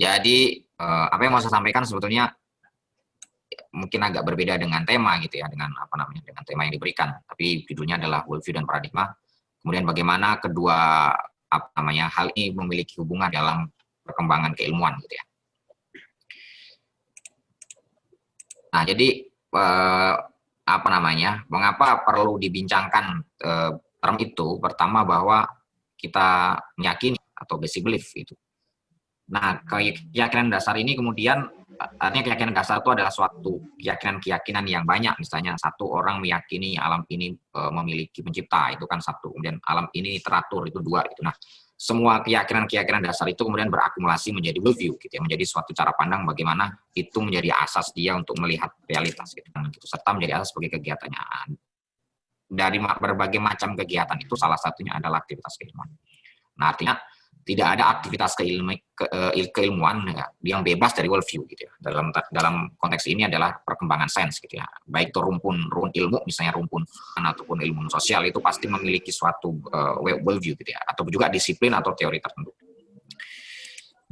Jadi apa yang mau saya sampaikan sebetulnya mungkin agak berbeda dengan tema gitu ya, dengan apa namanya, dengan tema yang diberikan. Tapi judulnya adalah worldview dan paradigma. Kemudian bagaimana kedua apa namanya hal ini memiliki hubungan dalam perkembangan keilmuan gitu ya. Nah, jadi apa namanya, mengapa perlu dibincangkan term itu? Pertama bahwa kita meyakini atau basic belief itu. Nah, keyakinan dasar ini kemudian artinya keyakinan dasar itu adalah suatu keyakinan-keyakinan yang banyak. Misalnya satu orang meyakini alam ini memiliki pencipta, itu kan satu. Kemudian alam ini teratur, itu dua. Itu. Nah, semua keyakinan-keyakinan dasar itu kemudian berakumulasi menjadi worldview, gitu ya, menjadi suatu cara pandang bagaimana itu menjadi asas dia untuk melihat realitas, gitu, serta menjadi asas sebagai kegiatannya. Dari berbagai macam kegiatan itu salah satunya adalah aktivitas keilmuan. Nah, artinya tidak ada aktivitas keilmuan ya, yang bebas dari worldview gitu ya. Dalam konteks ini adalah perkembangan sains gitu ya. Baik itu rumpun ilmu misalnya rumpun ataupun ilmu sosial itu pasti memiliki suatu worldview gitu ya, atau juga disiplin atau teori tertentu.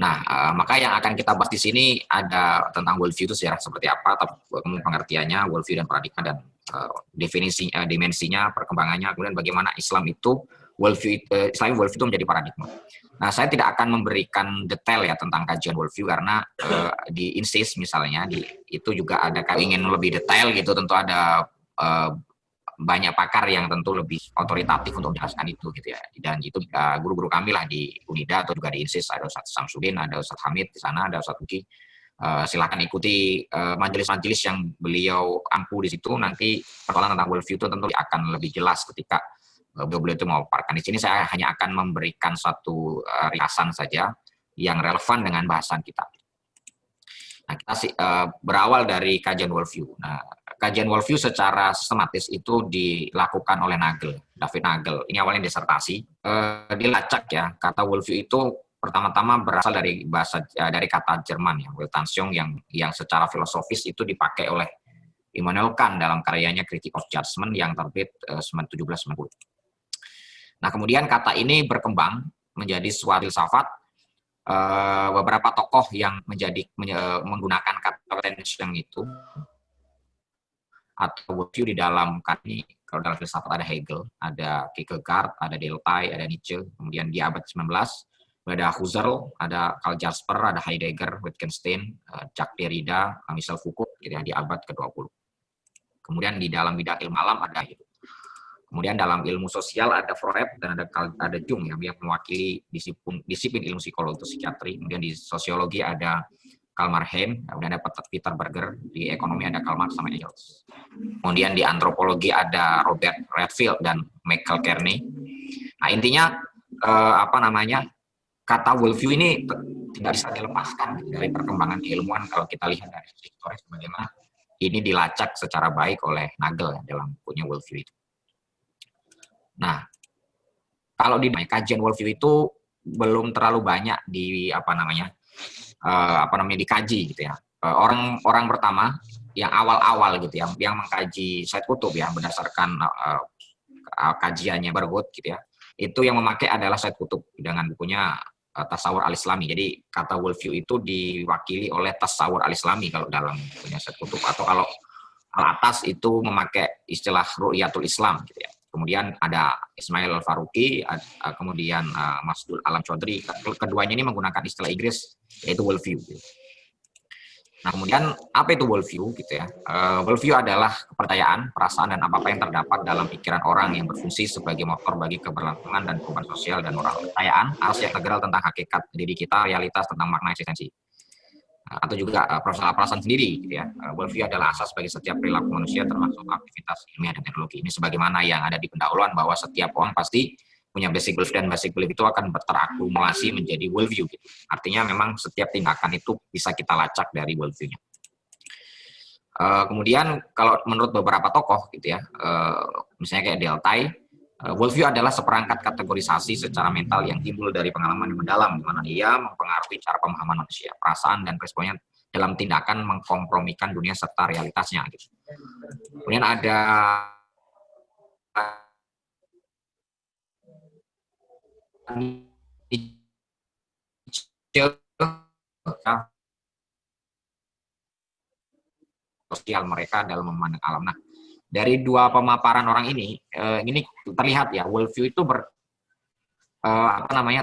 Nah, maka yang akan kita bahas di sini ada tentang worldview itu seperti apa, pengertiannya, worldview dan paradigma, dan dimensinya, perkembangannya, kemudian bagaimana Islam itu Islam worldview itu menjadi paradigma. Nah, saya tidak akan memberikan detail ya tentang kajian worldview karena di INSIS misalnya itu juga ada ingin lebih detail gitu, tentu ada banyak pakar yang tentu lebih otoritatif untuk menjelaskan itu gitu ya. Dan itu guru-guru kami lah di Unida atau juga di INSIS, ada Ustadz Samsudin, ada Ustadz Hamid di sana, ada Ustadz Uki. Silakan ikuti majelis-majelis yang beliau ampu di situ. Nanti persoalan tentang worldview itu tentu akan lebih jelas ketika beliau itu mau paparkan. Di sini saya hanya akan memberikan satu ringkasan saja yang relevan dengan bahasan kita. Nah, kita berawal dari kajian worldview. Nah, kajian worldview secara sistematis itu dilakukan oleh David Nagel. Ini awalnya disertasi. Dilacak ya, kata worldview itu pertama-tama berasal dari kata Jerman ya, Weltanschauung yang secara filosofis itu dipakai oleh Immanuel Kant dalam karyanya Critique of Judgment yang terbit 1790. Nah, kemudian kata ini berkembang menjadi suatu filsafat. Beberapa tokoh yang menggunakan kata Weltanschauung itu atau worldview di dalam kami, kalau dalam filsafat ada Hegel, ada Kierkegaard, ada Deleuze, ada Nietzsche, kemudian di abad 19 ada Husserl, ada Karl Jasper, ada Heidegger, Wittgenstein, Jacques Derrida, Michel Foucault gitu ya, di abad ke-20. Kemudian di dalam bidang ilmu alam ada itu. Kemudian dalam ilmu sosial ada Freud dan ada Jung yang mewakili disiplin ilmu psikologi atau psikiatri. Kemudian di sosiologi ada Karl Marx, kemudian ada Peter Berger, di ekonomi ada Karl Marx sama Engels. Kemudian di antropologi ada Robert Redfield dan Michael Kearney. Nah, intinya kata worldview ini tidak bisa dilepaskan dari perkembangan keilmuan kalau kita lihat dari historis bagaimana ini dilacak secara baik oleh Nagel dalam bukunya worldview itu. Nah, kalau di kajian worldview itu belum terlalu banyak dikaji gitu ya. Orang pertama yang awal-awal gitu ya, yang mengkaji Said Qutb ya berdasarkan kajiannya Berghut gitu ya. Itu yang memakai adalah Said Qutb dengan bukunya Tasawur al-Islami. Jadi kata worldview itu diwakili oleh Tasawur al-Islami kalau dalam bukunya Said Qutb, atau kalau al-atas itu memakai istilah Ru'yatul Islam gitu ya. Kemudian ada Ismail Al-Faruqi, kemudian Masdul Alam Chaudhry. Keduanya ini menggunakan istilah Inggris yaitu worldview. Nah, kemudian apa itu worldview gitu ya? Worldview adalah kepercayaan, perasaan, dan apa-apa yang terdapat dalam pikiran orang yang berfungsi sebagai motor bagi keberlangsungan dan perubahan sosial dan moral. Kepercayaan harus yang integral tentang hakikat diri kita, realitas tentang makna eksistensi. Atau juga perasaan sendiri gitu ya. Worldview adalah asas bagi setiap perilaku manusia termasuk aktivitas ilmiah dan teknologi. Ini sebagaimana yang ada di pendahuluan bahwa setiap orang pasti punya basic belief dan basic belief itu akan terakumulasi menjadi worldview gitu. Artinya memang setiap tindakan itu bisa kita lacak dari worldview-nya. Kemudian kalau menurut beberapa tokoh gitu ya, misalnya kayak Deleuze, worldview adalah seperangkat kategorisasi secara mental yang timbul dari pengalaman yang mendalam, di mana dia mempengaruhi cara pemahaman manusia, perasaan dan responnya dalam tindakan mengkompromikan dunia serta realitasnya. Gitu. Kemudian ada sosial mereka dalam memandang alam. Nah, dari dua pemaparan orang ini terlihat ya, worldview itu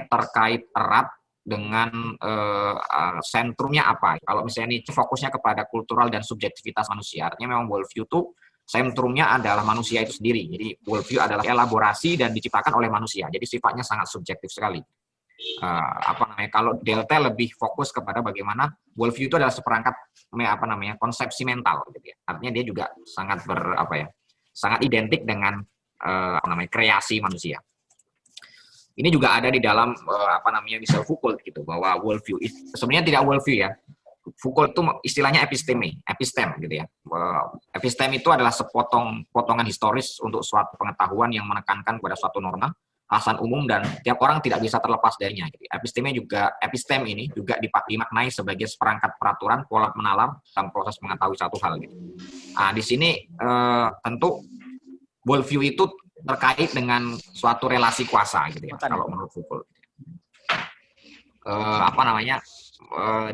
terkait erat dengan sentrumnya apa. Kalau misalnya ini fokusnya kepada kultural dan subjektivitas manusia, artinya memang worldview itu sentrumnya adalah manusia itu sendiri. Jadi worldview adalah elaborasi dan diciptakan oleh manusia. Jadi sifatnya sangat subjektif sekali. Kalau Delta lebih fokus kepada bagaimana worldview itu adalah seperangkat konsepsi mental, gitu ya. Artinya dia juga sangat sangat identik dengan kreasi manusia. Ini juga ada di dalam Michel Foucault gitu, bahwa worldview sebenarnya tidak worldview ya. Foucault itu istilahnya epistem gitu ya. Epistem itu adalah potongan historis untuk suatu pengetahuan yang menekankan pada suatu norma, alasan umum, dan tiap orang tidak bisa terlepas darinya. Gitu. Epistem ini juga dimaknai sebagai seperangkat peraturan pola menalar dalam proses mengetahui satu hal. Gitu. Nah, di sini tentu worldview itu terkait dengan suatu relasi kuasa, gitu ya. Kalau menurut Foucault,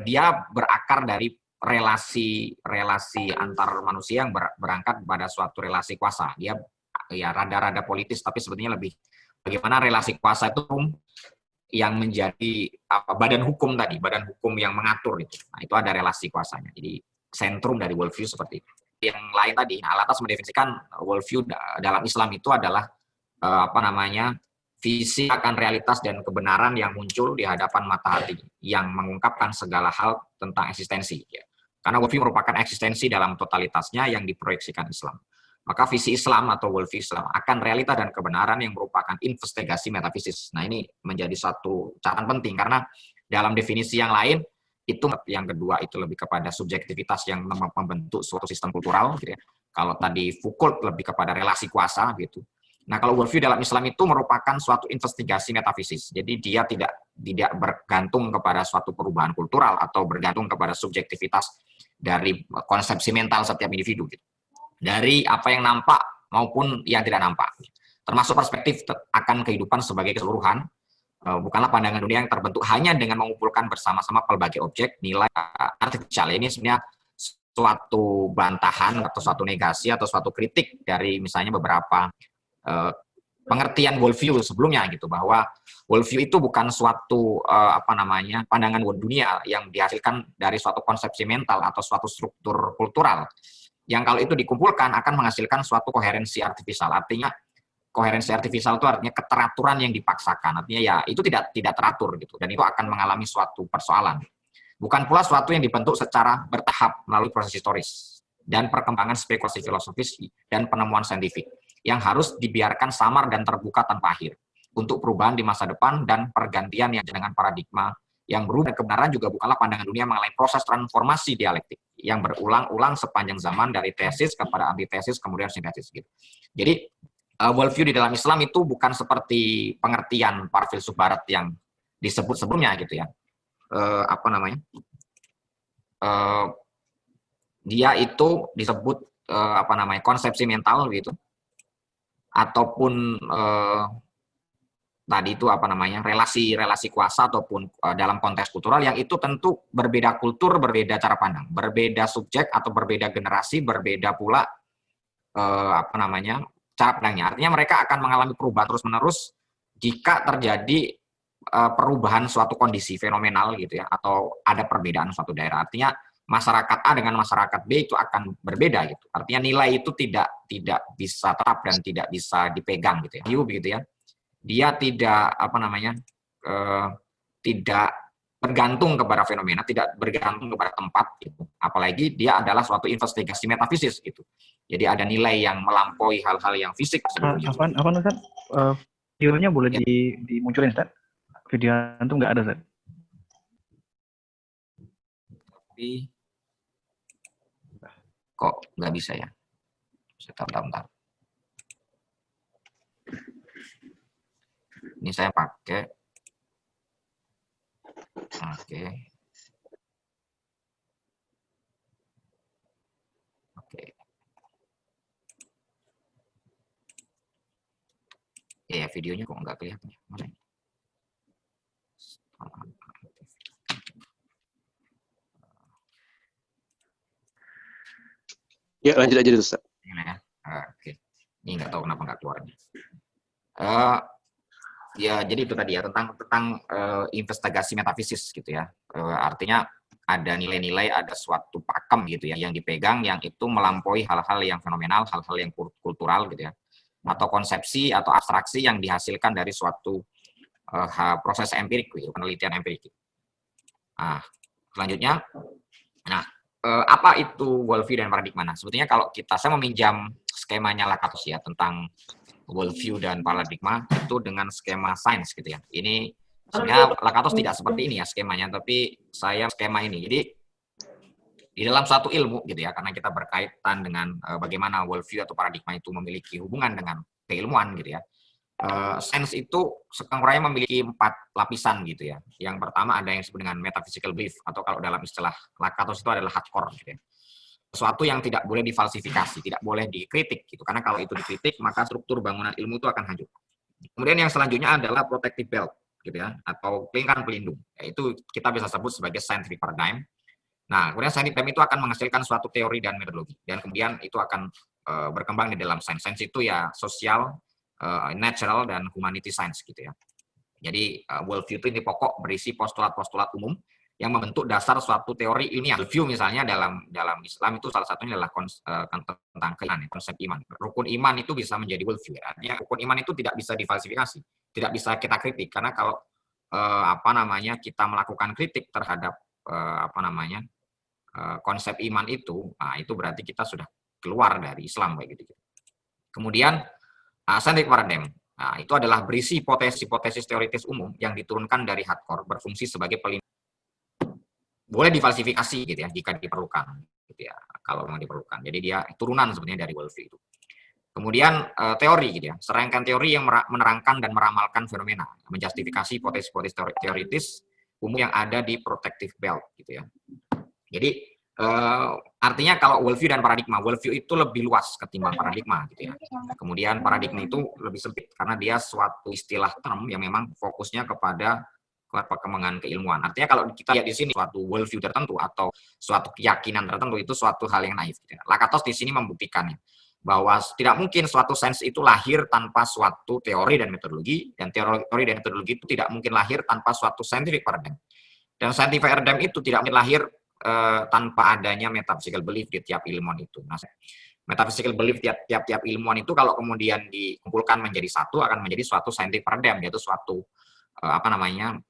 dia berakar dari relasi antar manusia yang berangkat pada suatu relasi kuasa. Dia ya rada-rada politis, tapi sebetulnya lebih bagaimana relasi kuasa itu yang menjadi badan hukum yang mengatur itu. Nah, itu ada relasi kuasanya. Jadi sentrum dari worldview seperti itu. Yang lain tadi, Al-Atas mendefinisikan worldview dalam Islam itu adalah visi akan realitas dan kebenaran yang muncul di hadapan mata hati, yang mengungkapkan segala hal tentang eksistensi. Ya. Karena worldview merupakan eksistensi dalam totalitasnya yang diproyeksikan Islam. Maka visi Islam atau worldview Islam akan realita dan kebenaran yang merupakan investigasi metafisis. Nah, ini menjadi satu catatan penting, karena dalam definisi yang lain, itu yang kedua itu lebih kepada subjektivitas yang membentuk suatu sistem kultural, gitu ya. Kalau tadi Foucault lebih kepada relasi kuasa, gitu. Nah, kalau worldview dalam Islam itu merupakan suatu investigasi metafisis. Jadi dia tidak bergantung kepada suatu perubahan kultural atau bergantung kepada subjektivitas dari konsepsi mental setiap individu. Gitu. Dari apa yang nampak maupun yang tidak nampak. Termasuk perspektif akan kehidupan sebagai keseluruhan, bukanlah pandangan dunia yang terbentuk hanya dengan mengumpulkan bersama-sama pelbagai objek, nilai artifisial. Ini sebenarnya suatu bantahan atau suatu negasi atau suatu kritik dari misalnya beberapa pengertian worldview sebelumnya gitu, bahwa worldview itu bukan suatu pandangan dunia yang dihasilkan dari suatu konsepsi mental atau suatu struktur kultural yang kalau itu dikumpulkan akan menghasilkan suatu koherensi artifisial. Artinya koherensi artifisial itu artinya keteraturan yang dipaksakan, artinya ya itu tidak teratur gitu, dan itu akan mengalami suatu persoalan. Bukan pula suatu yang dibentuk secara bertahap melalui proses historis dan perkembangan spekulasi filosofis dan penemuan saintifik yang harus dibiarkan samar dan terbuka tanpa akhir untuk perubahan di masa depan dan pergantian yang dengan paradigma yang berubah. Kebenaran juga bukanlah pandangan dunia mengenai proses transformasi dialektik yang berulang-ulang sepanjang zaman dari tesis kepada antitesis kemudian sintesis gitu. Jadi worldview di dalam Islam itu bukan seperti pengertian para filsuf Barat yang disebut sebelumnya gitu ya. Dia itu disebut konsepsi mental gitu, ataupun tadi itu relasi kuasa, ataupun dalam konteks kultural yang itu tentu berbeda kultur, berbeda cara pandang, berbeda subjek atau berbeda generasi, berbeda pula cara pandangnya. Artinya mereka akan mengalami perubahan terus-menerus jika terjadi perubahan suatu kondisi fenomenal gitu ya, atau ada perbedaan suatu daerah. Artinya masyarakat A dengan masyarakat B itu akan berbeda gitu. Artinya nilai itu tidak bisa tetap dan tidak bisa dipegang gitu ya. Begitu ya. Dia tidak tidak bergantung kepada fenomena, tidak bergantung kepada tempat gitu. Apalagi dia adalah suatu investigasi metafisis gitu. Jadi ada nilai yang melampaui hal-hal yang fisik sebetulnya. Apa Ustaz? Videonya boleh ya dimunculin, Ustaz? Video itu nggak ada, Ustaz. Tapi kok nggak bisa ya? Bentar. Ini saya pakai. Oke. Ya, videonya kok nggak kelihatan. Mana ini? Ya, lanjut aja dulu, Ustaz. Gimana ya? Oke. Ini nggak tahu kenapa nggak keluar. Eh, Ya, jadi itu tadi ya tentang investigasi metafisis gitu ya. Artinya ada nilai-nilai, ada suatu pakem gitu ya yang dipegang yang itu melampaui hal-hal yang fenomenal, hal-hal yang kultural gitu ya. Atau konsepsi atau abstraksi yang dihasilkan dari suatu proses empirik gitu, penelitian empirik. Nah, selanjutnya, nah apa itu worldview dan paradigma? Nah, sebetulnya kalau saya meminjam skemanya Lakatos ya tentang worldview dan paradigma itu dengan skema sains gitu ya. Ini sebenarnya Lakatos tidak seperti ini ya skemanya, tapi saya skema ini. Jadi di dalam suatu ilmu gitu ya, karena kita berkaitan dengan bagaimana worldview atau paradigma itu memiliki hubungan dengan keilmuan gitu ya. Sains itu sekurang-kurangnya memiliki 4 lapisan gitu ya. Yang pertama ada yang disebut dengan metaphysical belief atau kalau dalam istilah Lakatos itu adalah hardcore gitu ya. Sesuatu yang tidak boleh difalsifikasi, tidak boleh dikritik gitu. Karena kalau itu dikritik, maka struktur bangunan ilmu itu akan hancur. Kemudian yang selanjutnya adalah protective belt gitu ya, atau lingkaran pelindung. Yaitu kita bisa sebut sebagai scientific paradigm. Nah, kemudian scientific paradigm itu akan menghasilkan suatu teori dan metodologi. Dan kemudian itu akan berkembang di dalam sains. Sains itu ya sosial, natural, dan humanity science gitu ya. Jadi worldview itu ini pokok berisi postulat-postulat umum yang membentuk dasar suatu teori ilmiah. Worldview misalnya dalam Islam itu salah satunya adalah tentang keimanan, konsep iman. Rukun iman itu bisa menjadi worldview. Artinya rukun iman itu tidak bisa difalsifikasi, tidak bisa kita kritik karena kalau kita melakukan kritik terhadap konsep iman itu, nah itu berarti kita sudah keluar dari Islam kayak gitu. Kemudian scientific paradigm. Nah, itu adalah berisi hipotesis teoritis umum yang diturunkan dari hardcore berfungsi sebagai pelindung. Boleh difalsifikasi gitu ya jika diperlukan gitu ya, kalau memang diperlukan. Jadi dia turunan sebenarnya dari worldview itu. Kemudian teori gitu ya, serangkaian teori yang menerangkan dan meramalkan fenomena, menjustifikasi hipotesis teoritis umum yang ada di protective belt gitu ya. Jadi artinya kalau worldview dan paradigma, worldview itu lebih luas ketimbang paradigma gitu ya. Kemudian paradigma itu lebih sempit karena dia suatu istilah term yang memang fokusnya kepada perkembangan keilmuan. Artinya kalau kita lihat di sini suatu worldview tertentu atau suatu keyakinan tertentu itu suatu hal yang naif. Gitu ya. Lakatos di sini membuktikannya bahwa tidak mungkin suatu sains itu lahir tanpa suatu teori dan metodologi, dan teori dan metodologi itu tidak mungkin lahir tanpa suatu scientific paradigm. Dan scientific paradigm itu tidak mungkin lahir tanpa adanya metaphysical belief di tiap ilmuwan itu. Nah, metaphysical belief tiap-tiap ilmuwan itu kalau kemudian dikumpulkan menjadi satu akan menjadi suatu scientific paradigm, yaitu suatu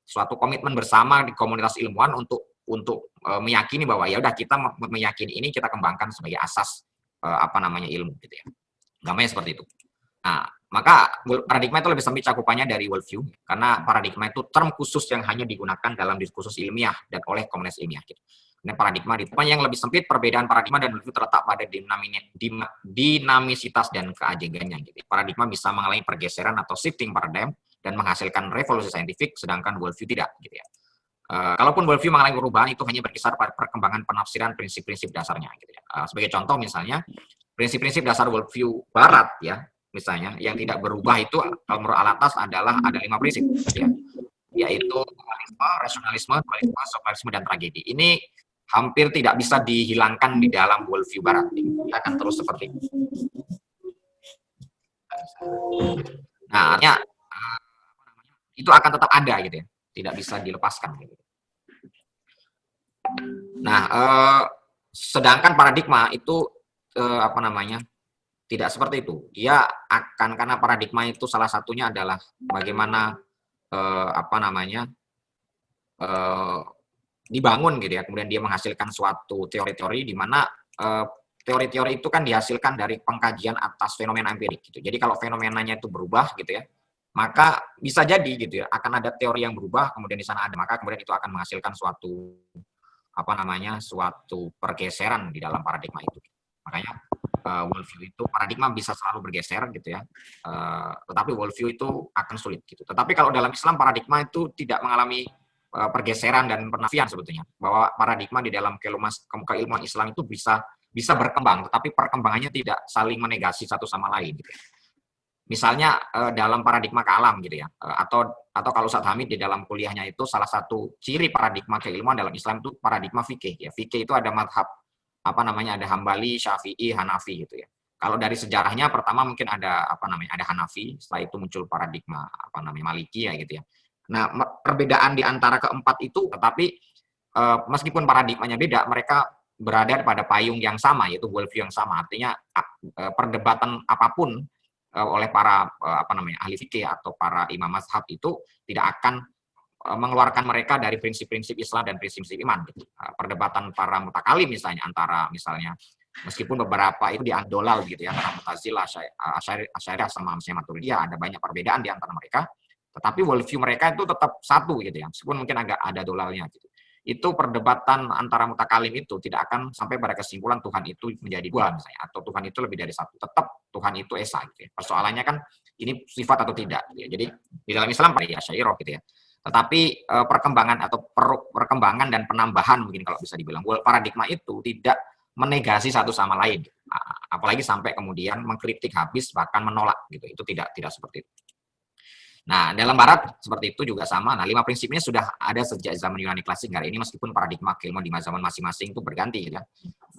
suatu komitmen bersama di komunitas ilmuwan untuk meyakini bahwa ya udah kita meyakini ini kita kembangkan sebagai asas ilmu gitu ya. Gamanya seperti itu. Nah, maka paradigma itu lebih sempit cakupannya dari worldview karena paradigma itu term khusus yang hanya digunakan dalam diskursus ilmiah dan oleh komunitas ilmiah gitu. Dan paradigma yang lebih sempit, perbedaan paradigma dan worldview terletak pada dinamisitas dan keajegannya gitu. Paradigma bisa mengalami pergeseran atau shifting paradigm dan menghasilkan revolusi saintifik, sedangkan worldview tidak gitu ya. Kalaupun worldview mengalami perubahan itu hanya berkisar pada perkembangan penafsiran prinsip-prinsip dasarnya gitu ya. Sebagai contoh misalnya prinsip-prinsip dasar worldview Barat ya, misalnya yang tidak berubah itu kalau menurut Alatas adalah ada 5 prinsip ya, yaitu dualisme, rasionalisme, dualisme, sosialisme, dan tragedi. Ini hampir tidak bisa dihilangkan di dalam worldview Barat. Dia akan terus seperti itu. Nah, artinya itu akan tetap ada gitu ya, tidak bisa dilepaskan. Gitu. Nah, sedangkan paradigma itu tidak seperti itu. Dia akan karena paradigma itu salah satunya adalah bagaimana dibangun gitu ya. Kemudian dia menghasilkan suatu teori-teori di mana teori-teori itu kan dihasilkan dari pengkajian atas fenomena empirik gitu. Jadi kalau fenomenanya itu berubah gitu ya, maka bisa jadi gitu ya akan ada teori yang berubah kemudian di sana ada, maka kemudian itu akan menghasilkan suatu suatu pergeseran di dalam paradigma itu. Makanya worldview itu paradigma bisa selalu bergeser gitu ya, tetapi worldview itu akan sulit gitu. Tetapi kalau dalam Islam paradigma itu tidak mengalami pergeseran dan penafian sebetulnya, bahwa paradigma di dalam keilmuan Islam itu bisa berkembang, tetapi perkembangannya tidak saling menegasi satu sama lain gitu. Misalnya dalam paradigma kealam gitu ya, atau kalau Ustadz Hamid di dalam kuliahnya itu salah satu ciri paradigma keilmuan dalam Islam itu paradigma fikih ya. Fikih itu ada madhab ada Hambali, Syafi'i, Hanafi gitu ya. Kalau dari sejarahnya pertama mungkin ada ada Hanafi, setelah itu muncul paradigma Maliki ya gitu ya. Nah, perbedaan di antara keempat itu tetapi meskipun paradigmanya beda, mereka berada pada payung yang sama, yaitu worldview yang sama. Artinya perdebatan apapun oleh para ahli fikih atau para imam mazhab itu tidak akan mengeluarkan mereka dari prinsip-prinsip Islam dan prinsip-prinsip iman. Gitu. Perdebatan para mutakalim misalnya antara meskipun beberapa itu diandolal gitu ya, antara Mu'tazilah, Asy'ariyah sama Maturidiyah ada banyak perbedaan di antara mereka, tetapi worldview mereka itu tetap satu gitu ya, meskipun mungkin agak ada dolalnya gitu. Itu perdebatan antara mutakalim itu tidak akan sampai pada kesimpulan Tuhan itu menjadi dua misalnya, atau Tuhan itu lebih dari satu. Tetap Tuhan itu esa gitu ya. Persoalannya kan ini sifat atau tidak gitu ya. Jadi di dalam Islam pada Asy'ariyah gitu ya. Tetapi perkembangan dan penambahan mungkin kalau bisa dibilang paradigma itu tidak menegasi satu sama lain, apalagi sampai kemudian mengkritik habis bahkan menolak gitu. Itu tidak seperti itu. Nah, dalam Barat seperti itu juga sama. Nah, 5 prinsip ini sudah ada sejak zaman Yunani klasik hari ini, meskipun paradigma keilmuan di zaman masing-masing itu berganti ya.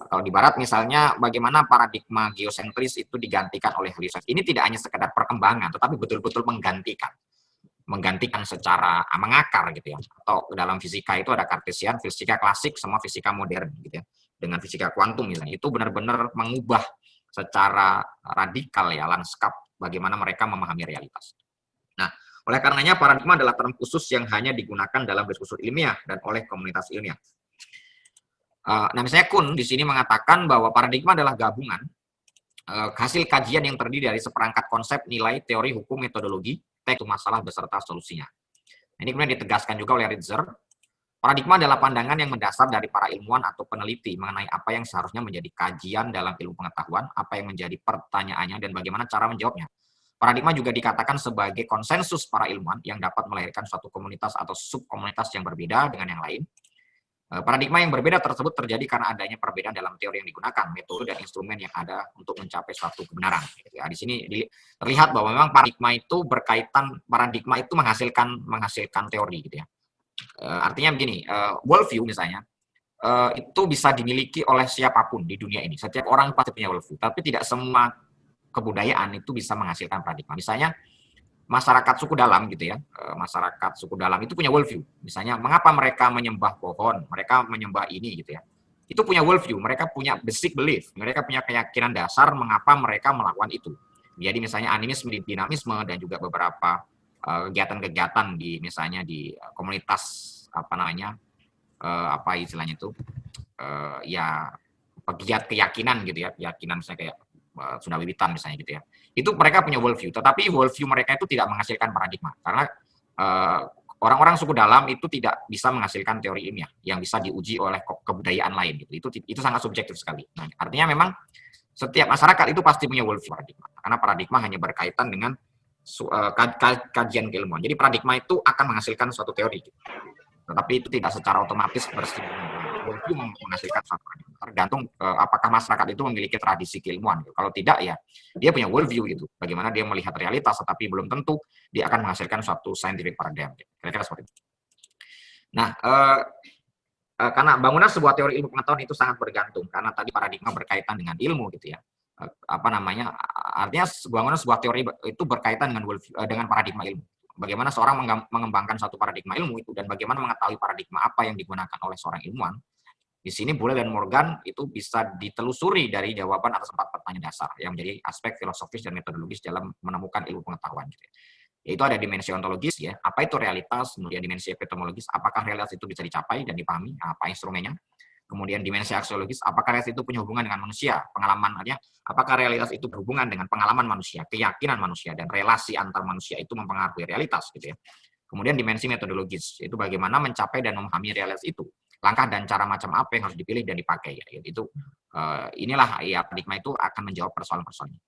Kalau di Barat misalnya bagaimana paradigma geosentris itu digantikan oleh heliocentris. Ini tidak hanya sekedar perkembangan, tetapi betul-betul menggantikan secara mengakar gitu ya. Atau dalam fisika itu ada Kartesian, fisika klasik, semua fisika modern gitu ya. Dengan fisika kuantum misalnya, itu benar-benar mengubah secara radikal ya lanskap bagaimana mereka memahami realitas. Nah, oleh karenanya paradigma adalah term khusus yang hanya digunakan dalam diskursus ilmiah dan oleh komunitas ilmiah. Nah, misalnya Kuhn di sini mengatakan bahwa paradigma adalah gabungan hasil kajian yang terdiri dari seperangkat konsep, nilai, teori, hukum, metodologi, teks masalah beserta solusinya. Ini kemudian ditegaskan juga oleh Ritzer. Paradigma adalah pandangan yang mendasar dari para ilmuwan atau peneliti mengenai apa yang seharusnya menjadi kajian dalam ilmu pengetahuan, apa yang menjadi pertanyaannya, dan bagaimana cara menjawabnya. Paradigma juga dikatakan sebagai konsensus para ilmuwan yang dapat melahirkan suatu komunitas atau subkomunitas yang berbeda dengan yang lain. Paradigma yang berbeda tersebut terjadi karena adanya perbedaan dalam teori yang digunakan, metode dan instrumen yang ada untuk mencapai suatu kebenaran. Di sini terlihat bahwa memang paradigma itu menghasilkan teori gitu ya. Artinya begini, worldview misalnya itu bisa dimiliki oleh siapapun di dunia ini. Setiap orang pasti punya worldview, tapi tidak semua kebudayaan itu bisa menghasilkan paradigma. Misalnya masyarakat suku dalam gitu ya, masyarakat suku dalam itu punya worldview. Misalnya mengapa mereka menyembah pohon, mereka menyembah ini gitu ya. Itu punya worldview, mereka punya basic belief, mereka punya keyakinan dasar mengapa mereka melakukan itu. Jadi misalnya animisme, dinamisme, dan juga beberapa kegiatan-kegiatan misalnya di komunitas ya pegiat keyakinan gitu ya, keyakinan misalnya kayak Sunda Wiwitan misalnya gitu ya. Itu mereka punya worldview, tetapi worldview mereka itu tidak menghasilkan paradigma karena orang-orang suku dalam itu tidak bisa menghasilkan teori ilmiah yang bisa diuji oleh kebudayaan lain gitu. Itu sangat subjektif sekali. Nah, artinya memang setiap masyarakat itu pasti punya worldview paradigma karena paradigma hanya berkaitan dengan kajian keilmuan. Jadi paradigma itu akan menghasilkan suatu teori gitu. Tetapi itu tidak secara otomatis worldview menghasilkan suatu paradigma. Tergantung apakah masyarakat itu memiliki tradisi keilmuan. Gitu. Kalau tidak ya dia punya worldview gitu. Bagaimana dia melihat realitas, tetapi belum tentu dia akan menghasilkan suatu scientific paradigm. Gitu. Kira-kira seperti itu. Nah, karena bangunan sebuah teori ilmu pengetahuan itu sangat bergantung karena tadi paradigma berkaitan dengan ilmu gitu ya. Artinya bangunan sebuah teori itu berkaitan dengan paradigma ilmu. Bagaimana seorang mengembangkan satu paradigma ilmu itu dan bagaimana mengetahui paradigma apa yang digunakan oleh seorang ilmuwan. Di sini Boole dan Morgan itu bisa ditelusuri dari jawaban atas 4 pertanyaan dasar yang menjadi aspek filosofis dan metodologis dalam menemukan ilmu pengetahuan. Gitu. Yaitu ada dimensi ontologis ya, apa itu realitas, kemudian dimensi epistemologis, apakah realitas itu bisa dicapai dan dipahami, apa instrumennya. Kemudian dimensi aksiologis, apakah realitas itu punya hubungan dengan manusia, pengalaman artinya, apakah realitas itu berhubungan dengan pengalaman manusia, keyakinan manusia, dan relasi antar manusia itu mempengaruhi realitas gitu ya. Kemudian dimensi metodologis, yaitu bagaimana mencapai dan memahami realitas itu. Langkah dan cara macam apa yang harus dipilih dan dipakai. Ya. Inilah ya paradigma itu akan menjawab persoalan-persoalan ini.